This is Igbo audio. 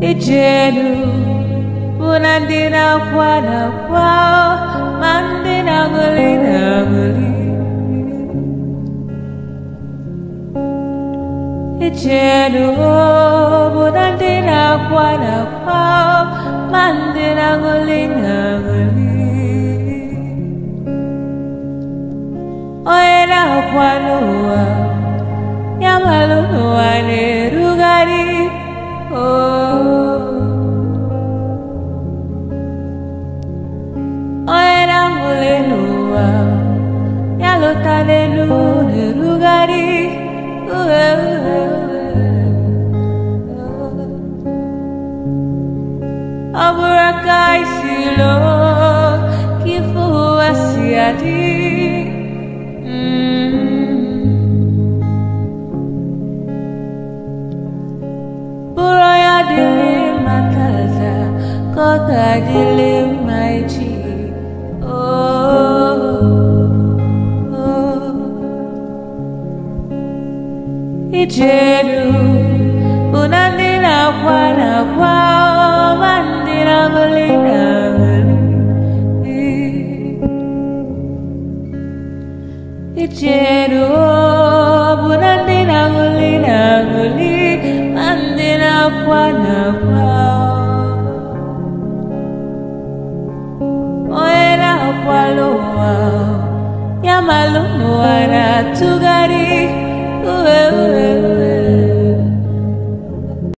Ijeru unandina kwana kwao mandina nguli Ijeru unandina kwana kwao mandina nguli Oera kwanua yamalunua nerugari Oera mulenua yalotanelu nerugari Aburaka isilo kifu asiadi Buraya dilim mataza kota dilim maichi Ijeru unandina kwana kwao mandina ngulina Ijeru unandina ngulina mandina kwana kwao Oera kwaloa yamalunua na tugari